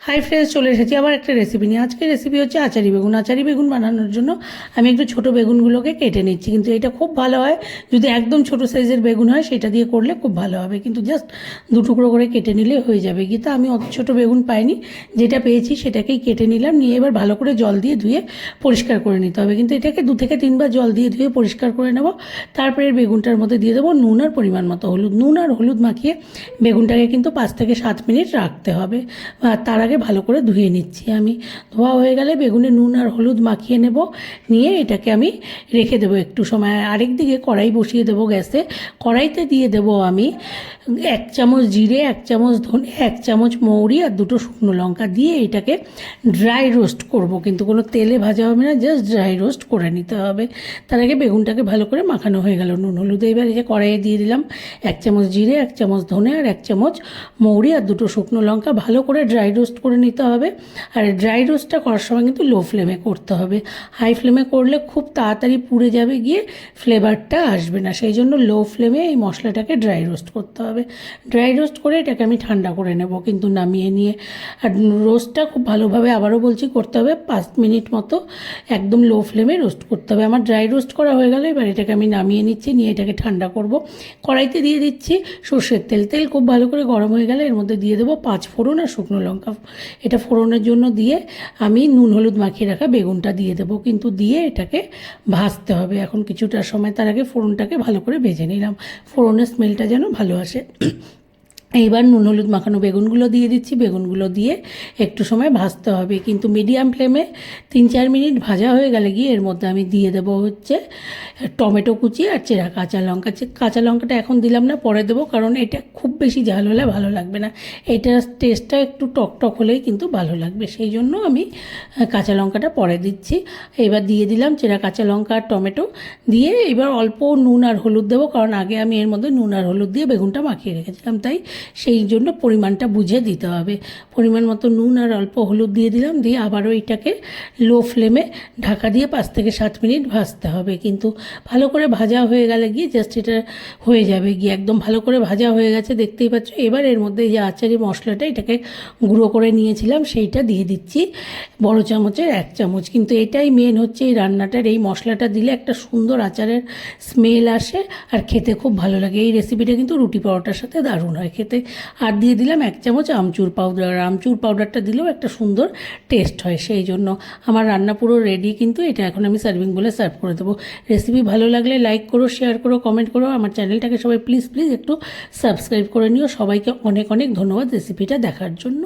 Hi friends, চলে এসেছি আবার একটা রেসিপি নিয়ে। আজকের রেসিপি হচ্ছে আচারি বেগুন। আচারি বেগুন বানানোর জন্য আমি একটু ছোটো বেগুনগুলোকে কেটে নিচ্ছি, কিন্তু এটা খুব ভালো হয় যদি একদম ছোটো সাইজের বেগুন হয়, সেটা দিয়ে করলে খুব ভালো হবে। কিন্তু জাস্ট দু টুকরো করে কেটে নিলে হয়ে যাবে। কিন্তু আমি অত ছোটো বেগুন পাইনি, যেটা পেয়েছি সেটাকেই কেটে নিলাম। নিয়ে এবার ভালো করে জল দিয়ে ধুয়ে পরিষ্কার করে নিতে হবে। কিন্তু এটাকে 2 থেকে 3 বার জল দিয়ে ধুয়ে পরিষ্কার করে নেব। তারপরে বেগুনটার মধ্যে দিয়ে দেবো নুন আর পরিমাণ মতো হলুদ। নুন আর হলুদ মাখিয়ে বেগুনটাকে কিন্তু 5 থেকে 7 মিনিট রাখতে হবে। আর তার আগে ভালো করে ধুয়ে নিচ্ছি। আমি ধোয়া হয়ে গেলে বেগুনে নুন আর হলুদ মাখিয়ে নেব। নিয়ে এটাকে আমি রেখে দেবো একটু সময়। আরেক দিকে কড়াই বসিয়ে দেবো গ্যাসে। কড়াইতে দিয়ে দেবো আমি 1 চামচ জিরে, 1 চামচ ধনে, 1 চামচ মৌরি আর 2টো শুকনো লঙ্কা দিয়ে এটাকে ড্রাই রোস্ট করব। কিন্তু কোনো তেলে ভাজা হবে না, জাস্ট ড্রাই রোস্ট করে নিতে হবে। তার আগে বেগুনটাকে ভালো করে মাখানো হয়ে গেল নুন হলুদ। এবার এই যে কড়াইয়ে দিয়ে দিলাম 1 চামচ জিরে, 1 চামচ ধনে আর 1 চামচ মৌরি আর 2টো শুকনো লঙ্কা। ভালো করে ড্রাই রোস্ট করে নিতে হবে। আর ড্রাই রোস্টটা করার সময় কিন্তু লো ফ্লেমে করতে হবে। হাই ফ্লেমে করলে খুব তাড়াতাড়ি পুড়ে যাবে, গিয়ে ফ্লেভারটা আসবে না। সেই জন্য লো ফ্লেমে এই মশলাটাকে ড্রাই রোস্ট করতে হবে। ড্রাই রোস্ট করে এটাকে আমি ঠান্ডা করে নেব, কিন্তু নামিয়ে নিয়ে। আর রোস্টটা খুব ভালোভাবে, আবারও বলছি, করতে হবে 5 মিনিট মতো। একদম লো ফ্লেমে রোস্ট করতে হবে। আমার ড্রাই রোস্ট করা হয়ে গেল। এবার এটাকে আমি নামিয়ে নিচ্ছি, নিয়ে এটাকে ঠান্ডা করব। কড়াইতে দিয়ে দিচ্ছি সর্ষের তেল। তেল খুব ভালো করে গরম হয়ে গেলে এর মধ্যে দিয়ে দেবো 5 ফোড়ন আর শুকনো লঙ্কা। এটা ফোড়নের জন্য দিয়ে আমি নুন হলুদ মাখিয়ে রাখা বেগুনটা দিয়ে দেবো। কিন্তু দিয়ে এটাকে ভাজতে হবে এখন কিছুটা সময়। তার আগে ফোড়নটাকে ভালো করে ভেজে নিলাম, ফোড়নের স্মেলটা যেন ভালো আসে। এইবার নুন হলুদ মাখানো বেগুনগুলো দিয়ে দিচ্ছি। বেগুনগুলো দিয়ে একটু সময় ভাজতে হবে, কিন্তু মিডিয়াম ফ্লেমে। 3-4 মিনিট ভাজা হয়ে গেলে গিয়ে এর মধ্যে আমি দিয়ে দেবো হচ্ছে টমেটো কুচি আর চেরা কাঁচা লঙ্কা। কাঁচা লঙ্কাটা এখন দিলাম না, পরে দেবো, কারণ এটা খুব বেশি ঝাল হলে ভালো লাগবে না। এটার টেস্টটা একটু টকটক হলেই কিন্তু ভালো লাগবে, সেই জন্য আমি কাঁচা লঙ্কাটা পরে দিচ্ছি। এবার দিয়ে দিলাম চেরা কাঁচা লঙ্কা আর টমেটো দিয়ে। এবার অল্প নুন আর হলুদ দেবো, কারণ আগে আমি এর মধ্যে নুন আর হলুদ দিয়ে বেগুনটা মাখিয়ে রেখেছিলাম, তাই সেই জন্য পরিমাণটা বুঝে দিতে হবে। পরিমাণ মতো নুন আর অল্প হলুদ দিয়ে দিলাম। দিয়ে আবারও এটাকে লো ফ্লেমে ঢাকা দিয়ে 5 থেকে 7 মিনিট ভাজতে হবে। কিন্তু ভালো করে ভাজা হয়ে গেলে গিয়ে জাস্ট এটা হয়ে যাবে গিয়ে একদম ভালো করে ভাজা হয়ে গেছে, দেখতেই পাচ্ছ। এবার এর মধ্যে যে আচারি মশলাটা, এটাকে গুঁড়ো করে নিয়েছিলাম, সেইটা দিয়ে দিচ্ছি বড় চামচের 1 চামচ। কিন্তু এটাই মেন হচ্ছে এই রান্নাটার। এই মশলাটা দিলে একটা সুন্দর আচারের স্মেল আসে আর খেতে খুব ভালো লাগে। এই রেসিপিটা কিন্তু রুটি পরোটার সাথে দারুণ হয় খেতে। আর দিয়ে দিলাম 1 চামচ আমচুর পাউডার। আমচুর পাউডারটা দিলেও একটা সুন্দর টেস্ট হয়। সেই জন্য আমার রান্না পুরো রেডি। কিন্তু এটা এখন আমি সার্ভিং বলে সার্ভ করে দেবো। রেসিপি ভালো লাগলে লাইক করো, শেয়ার করো, কমেন্ট করো। আমার চ্যানেলটাকে সবাই প্লিজ একটু সাবস্ক্রাইব করে নিও। সবাইকে অনেক অনেক ধন্যবাদ রেসিপিটা দেখার জন্য।